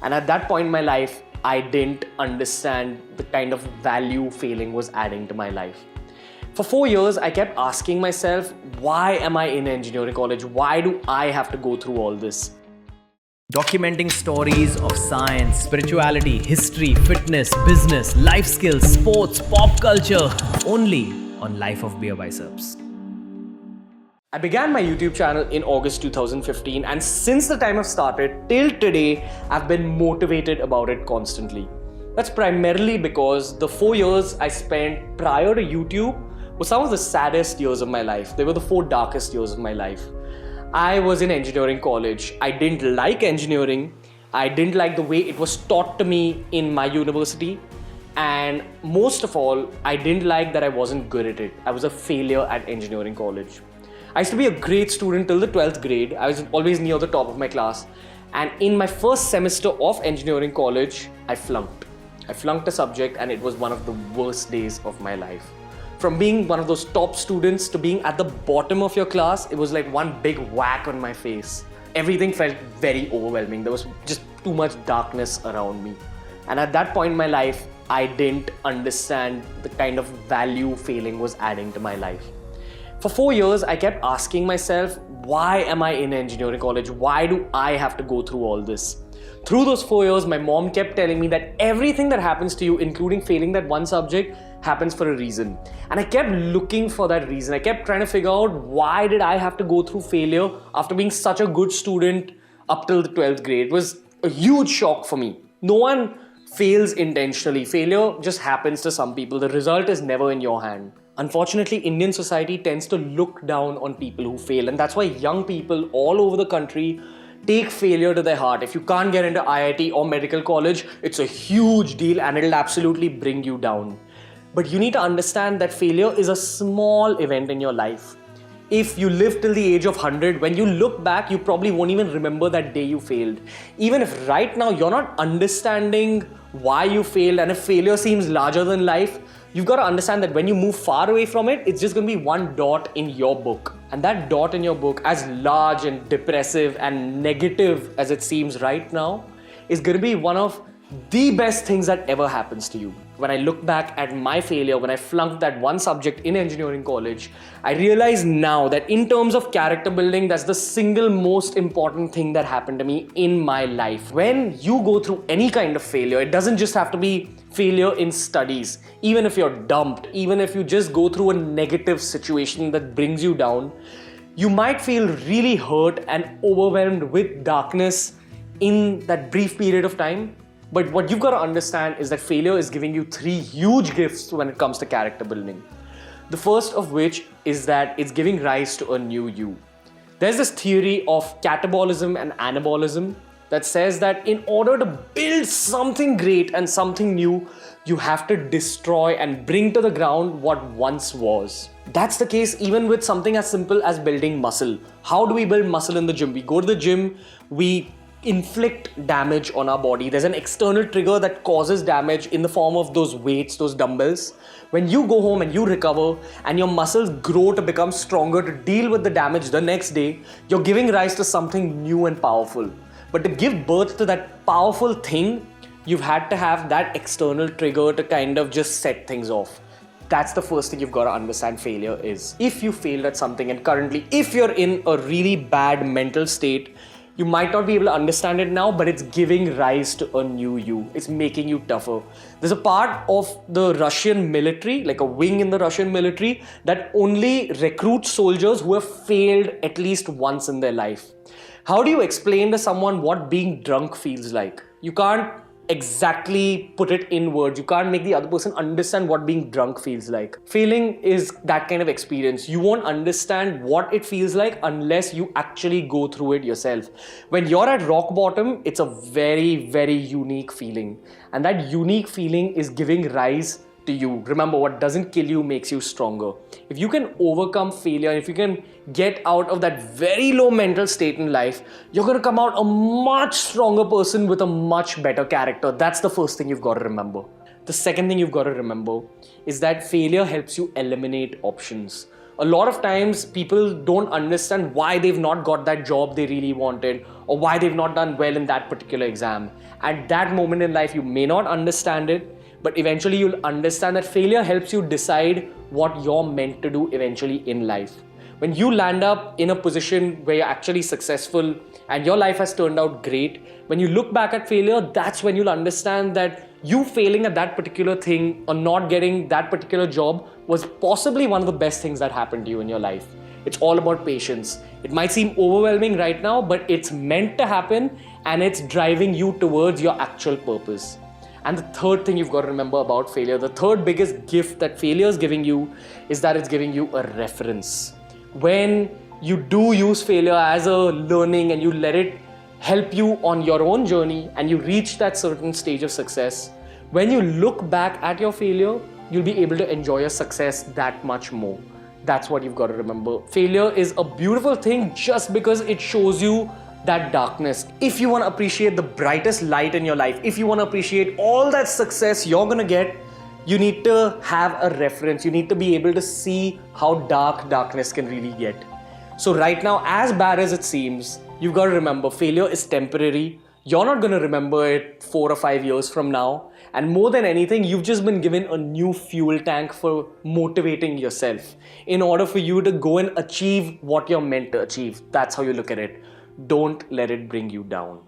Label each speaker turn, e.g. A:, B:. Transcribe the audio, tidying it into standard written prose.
A: And at that point in my life, I didn't understand the kind of value failing was adding to my life. For 4 years, I kept asking myself, why am I in engineering college? Why do I have to go through all this?
B: Documenting stories of science, spirituality, history, fitness, business, life skills, sports, pop culture, only on Life of BeerBiceps.
A: I began my YouTube channel in August 2015, and since the time I've started till today, I've been motivated about it constantly. That's primarily because the 4 years I spent prior to YouTube were some of the saddest years of my life. They were the 4 darkest years of my life. I was in engineering college. I didn't like engineering. I didn't like the way it was taught to me in my university. And most of all, I didn't like that I wasn't good at it. I was a failure at engineering college. I used to be a great student till the 12th grade. I was always near the top of my class. And in my first semester of engineering college, I flunked. I flunked a subject, and it was one of the worst days of my life. From being one of those top students to being at the bottom of your class, it was like one big whack on my face. Everything felt very overwhelming. There was just too much darkness around me. And at that point in my life, I didn't understand the kind of value failing was adding to my life. For 4 years, I kept asking myself, why am I in engineering college? Why do I have to go through all this? Through those 4 years, my mom kept telling me that everything that happens to you, including failing that one subject, happens for a reason. And I kept looking for that reason. I kept trying to figure out, why did I have to go through failure after being such a good student up till the 12th grade? It was a huge shock for me. No one fails intentionally. Failure just happens to some people. The result is never in your hand. Unfortunately, Indian society tends to look down on people who fail, and that's why young people all over the country take failure to their heart. If you can't get into IIT or medical college, it's a huge deal and it'll absolutely bring you down. But you need to understand that failure is a small event in your life. If you live till the age of 100, when you look back, you probably won't even remember that day you failed. Even if right now you're not understanding why you failed, and if failure seems larger than life, you've got to understand that when you move far away from it, it's just going to be one dot in your book. And that dot in your book, as large and depressive and negative as it seems right now, is going to be one of the best things that ever happens to you. When I look back at my failure, when I flunked that one subject in engineering college, I realize now that in terms of character building, that's the single most important thing that happened to me in my life. When you go through any kind of failure, it doesn't just have to be failure in studies. Even if you're dumped, even if you just go through a negative situation that brings you down, you might feel really hurt and overwhelmed with darkness in that brief period of time. But what you've got to understand is that failure is giving you 3 huge gifts when it comes to character building. The first of which is that it's giving rise to a new you. There's this theory of catabolism and anabolism that says that in order to build something great and something new, you have to destroy and bring to the ground what once was. That's the case even with something as simple as building muscle. How do we build muscle in the gym? We go to the gym, we inflict damage on our body. There's an external trigger that causes damage in the form of those weights, those dumbbells. When you go home and you recover and your muscles grow to become stronger to deal with the damage the next day, you're giving rise to something new and powerful. But to give birth to that powerful thing, you've had to have that external trigger to kind of just set things off. That's the first thing you've got to understand failure is. If you failed at something, and currently if you're in a really bad mental state, you might not be able to understand it now, but it's giving rise to a new you. It's making you tougher. There's a part of the Russian military, like a wing in the Russian military, that only recruits soldiers who have failed at least once in their life. How do you explain to someone what being drunk feels like? You can't exactly put it in words. You can't make the other person understand what being drunk feels like. Failing is that kind of experience. You won't understand what it feels like unless you actually go through it yourself. When you're at rock bottom, it's a very, very unique feeling. And that unique feeling is giving rise to you. Remember, what doesn't kill you makes you stronger. If you can overcome failure, if you can get out of that very low mental state in life, you're going to come out a much stronger person with a much better character. That's the first thing you've got to remember. The second thing you've got to remember is that failure helps you eliminate options. A lot of times people don't understand why they've not got that job they really wanted or why they've not done well in that particular exam. At that moment in life, you may not understand it, but eventually you'll understand that failure helps you decide what you're meant to do eventually in life. When you land up in a position where you're actually successful and your life has turned out great, when you look back at failure, that's when you'll understand that you failing at that particular thing or not getting that particular job was possibly one of the best things that happened to you in your life. It's all about patience. It might seem overwhelming right now, but it's meant to happen and it's driving you towards your actual purpose. And the third thing you've got to remember about failure, the third biggest gift that failure is giving you is that it's giving you a reference. When you do use failure as a learning and you let it help you on your own journey and you reach that certain stage of success, when you look back at your failure, you'll be able to enjoy your success that much more. That's what you've got to remember. Failure is a beautiful thing just because it shows you that darkness. If you want to appreciate the brightest light in your life, if you want to appreciate all that success you're going to get, you need to have a reference. You need to be able to see how dark darkness can really get. So right now, as bad as it seems, you've got to remember failure is temporary. You're not going to remember it 4 or 5 years from now. And more than anything, you've just been given a new fuel tank for motivating yourself in order for you to go and achieve what you're meant to achieve. That's how you look at it. Don't let it bring you down.